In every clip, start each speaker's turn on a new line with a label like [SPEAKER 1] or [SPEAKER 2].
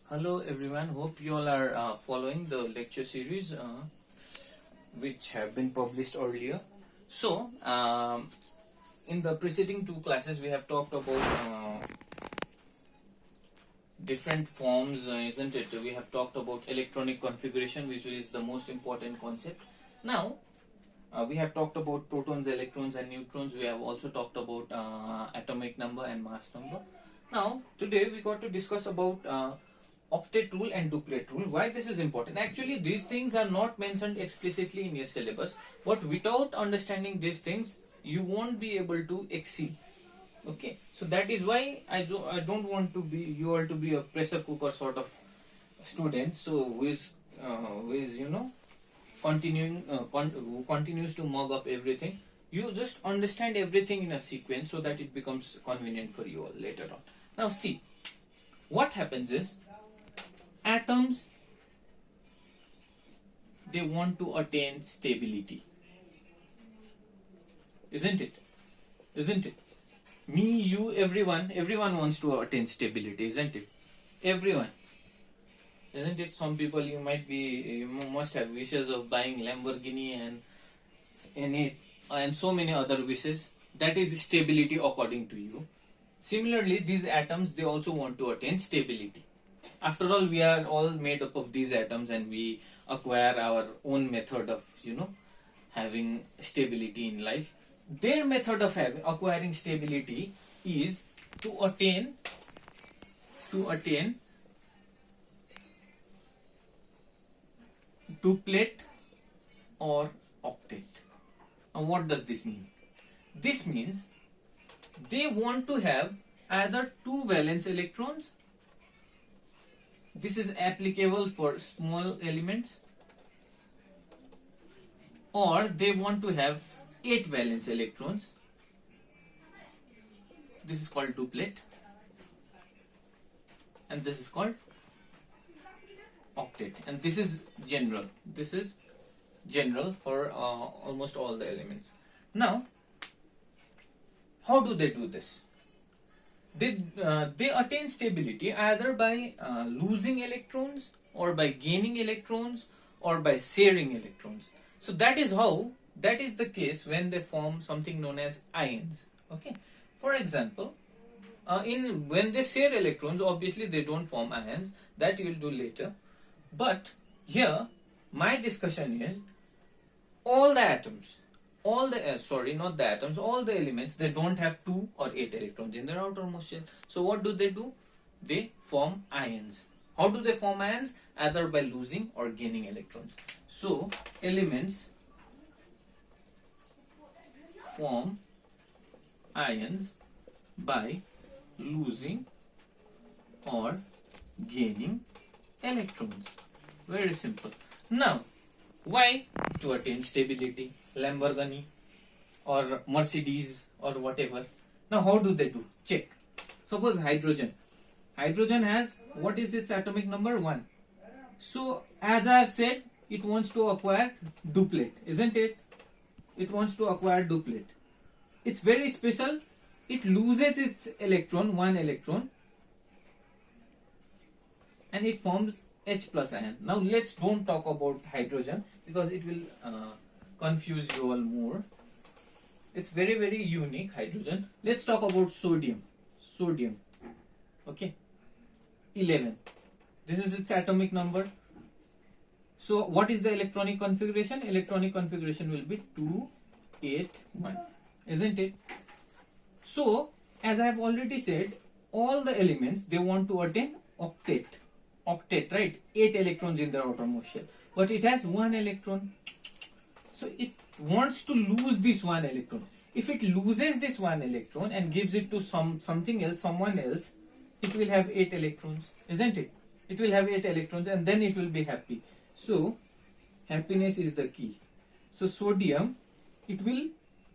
[SPEAKER 1] Hello everyone, hope you all are following the lecture series which have been published earlier. So, in the preceding two classes we have talked about different forms, isn't it? We have talked about electronic configuration, which is the most important concept. Now, we have talked about protons, electrons and neutrons. We have also talked about atomic number and mass number. Now, today we got to discuss about octet rule and duplet rule. Why this is important? Actually, these things are not mentioned explicitly in your syllabus, but without understanding these things, you won't be able to exceed. Okay, so that is why I don't want to be you all to be a pressure cooker sort of student. So who is who continues to mug up everything. You just understand everything in a sequence so that it becomes convenient for you all later on. Now see, what happens is atoms, they want to attain stability, isn't it? Isn't it? Me, you, everyone wants to attain stability, isn't it? Everyone, isn't it? Some people you must have wishes of buying Lamborghini and so many other wishes. That is stability according to you. Similarly, these atoms, they also want to attain stability. After all, we are all made up of these atoms and we acquire our own method of having stability in life. Their method of acquiring stability is to attain duplet or octet. Now what does this mean? This means they want to have either two valence electrons. This is applicable for small elements, or they want to have 8 valence electrons. This is called duplet, and this is called octet, and this is general. This is general for almost all the elements. Now, how do they do this? They attain stability either by losing electrons, or by gaining electrons, or by sharing electrons. So that is the case when they form something known as ions. Okay. For example, when they share electrons, obviously they don't form ions. That you will do later. But here, my discussion is all the atoms, all the elements, they don't have 2 or 8 electrons in their outermost shell. So what do? They form ions. How do they form ions? Either by losing or gaining electrons. So elements form ions by losing or gaining electrons. Very simple. Now, why? To attain stability. Lamborghini or Mercedes or whatever. Now how do they do? Check. Suppose hydrogen. Hydrogen has, what is its atomic number? 1. So as I have said, it wants to acquire duplet, isn't it? It wants to acquire duplet. It's very special. It loses its electron, 1 electron, and it forms H plus ion. Now let's don't talk about hydrogen because it will confuse you all more. It's very, very unique, hydrogen. Let's talk about sodium. Okay, 11. This is its atomic number. So what is the electronic configuration? Electronic configuration will be 2, 8, 1, isn't it? So as I have already said, all the elements, they want to attain octet, right? 8 electrons in their outermost shell, but it has 1 electron. So it wants to lose this 1 electron. If it loses this 1 electron and gives it to someone else, it will have 8 electrons, isn't it? It will have 8 electrons and then it will be happy. So happiness is the key. So sodium, it will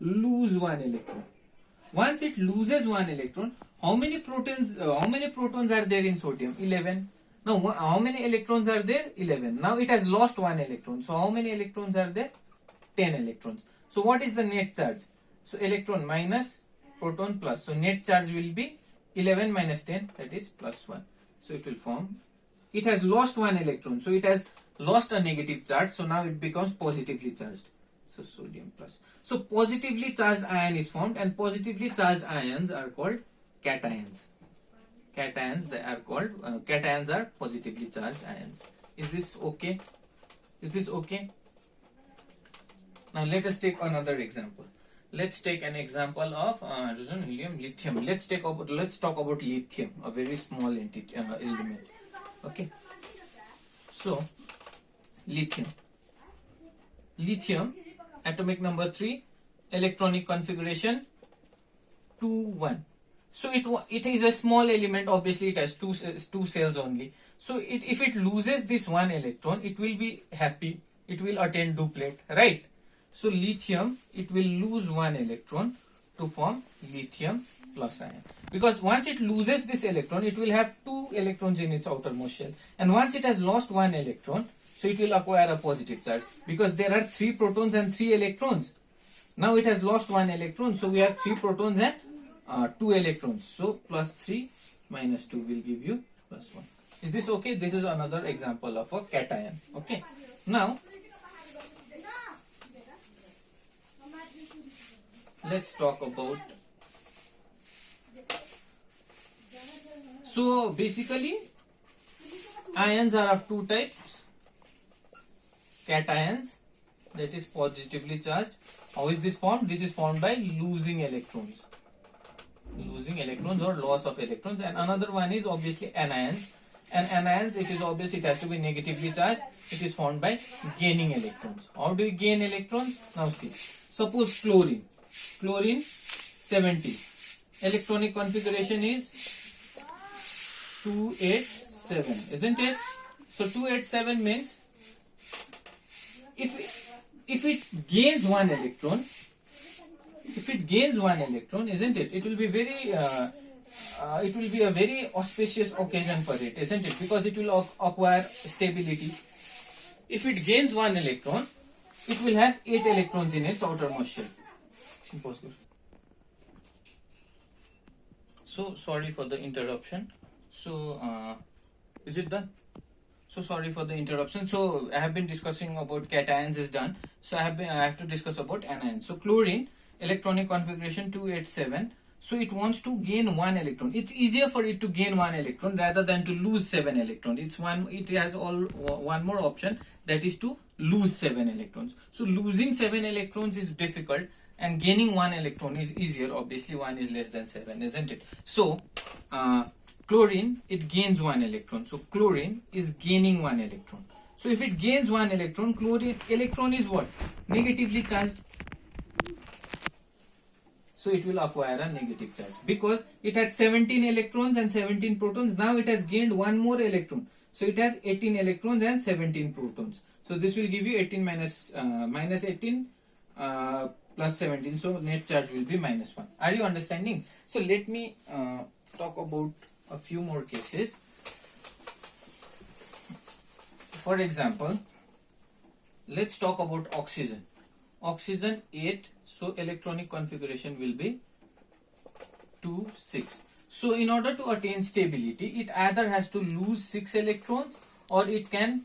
[SPEAKER 1] lose 1 electron. Once it loses 1 electron, how many protons are there in sodium? 11. Now how many electrons are there? 11. Now it has lost 1 electron. So how many electrons are there? 10 electrons. So what is the net charge? So electron minus proton plus. So net charge will be 11 minus 10, that is plus 1. So it will form it has lost one electron, so it has lost a negative charge, so now it becomes positively charged. So sodium plus. So positively charged ion is formed, and positively charged ions are called cations. Cations, they are called cations are positively charged ions. Is this okay? Is this okay? Now let us take another example. Let's take an example of hydrogen, helium, lithium. Let's talk about lithium, a very small entity, element. Okay. So lithium, atomic number 3, electronic configuration 2 1. So it is a small element. Obviously, it has two cells only. So if it loses this one electron, it will be happy. It will attain duplet, right? So lithium, it will lose one electron to form lithium plus ion. Because once it loses this electron, it will have 2 electrons in its outermost shell. And once it has lost one electron, so it will acquire a positive charge. Because there are 3 protons and 3 electrons. Now it has lost one electron, so we have 3 protons and 2 electrons. So plus 3 minus 2 will give you plus 1. Is this okay? This is another example of a cation. Okay. Now let's talk about. So basically, ions are of 2 types. Cations, that is positively charged. How is this formed? This is formed by losing electrons. Losing electrons or loss of electrons. And another one is obviously anions. And anions, it is obvious it has to be negatively charged. It is formed by gaining electrons. How do you gain electrons? Now see. Suppose chlorine. Chlorine 70. Electronic configuration is 287, isn't it? So 287 means if it gains one electron, isn't it? It will be very it will be a very auspicious occasion for it, isn't it? Because it will acquire stability. If it gains one electron, it will have 8 electrons in its outermost shell. So sorry for the interruption. So is it done? So sorry for the interruption. So I have been discussing about cations is done. So I have to discuss about anions. So chlorine, electronic configuration 287. So it wants to gain one electron. It's easier for it to gain one electron rather than to lose 7 electrons. It has one more option, that is to lose 7 electrons. So losing 7 electrons is difficult, and gaining 1 electron is easier. Obviously 1 is less than 7, isn't it? So chlorine, it gains 1 electron. So chlorine is gaining 1 electron. So if it gains 1 electron, chlorine electron is what? Negatively charged. So it will acquire a negative charge because it had 17 electrons and 17 protons. Now it has gained one more electron. So it has 18 electrons and 17 protons. So this will give you 18 minus 18 plus 17. So net charge will be minus 1. Are you understanding? So let me talk about a few more cases. For example, let's talk about oxygen. Oxygen 8. So electronic configuration will be 2 6. So in order to attain stability, it either has to lose 6 electrons or it can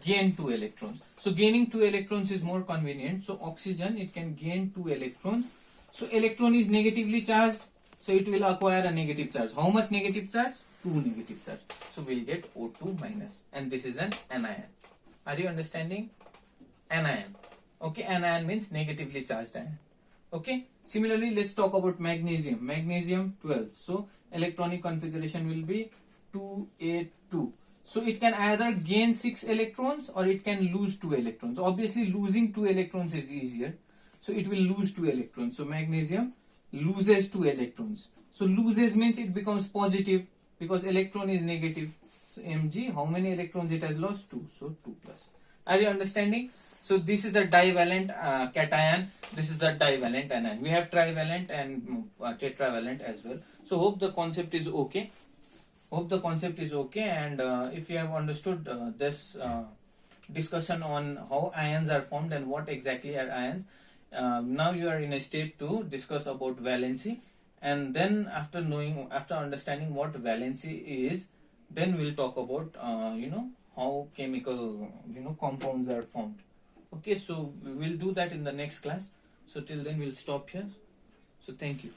[SPEAKER 1] gain 2 electrons. So gaining 2 electrons is more convenient. So oxygen, it can gain 2 electrons. So electron is negatively charged, so it will acquire a negative charge. How much negative charge? 2 negative charge. So we'll get O2 minus, and this is an anion. Are you understanding? Anion. Okay, anion means negatively charged ion. Okay, similarly let's talk about magnesium. Magnesium 12. So electronic configuration will be 282. So it can either gain 6 electrons or it can lose 2 electrons. Obviously losing 2 electrons is easier, so it will lose 2 electrons. So magnesium loses 2 electrons. So loses means it becomes positive because electron is negative. So Mg, how many electrons it has lost? 2. So 2 plus. Are you understanding? So this is a divalent cation. This is a divalent anion. We have trivalent and tetravalent as well. So hope the concept is okay. And if you have understood this discussion on how ions are formed and what exactly are ions, now you are in a state to discuss about valency. And then after understanding what valency is, Then we'll talk about how chemical compounds are formed. Okay, so we will do that in the next class. So till then we'll stop here. So thank you.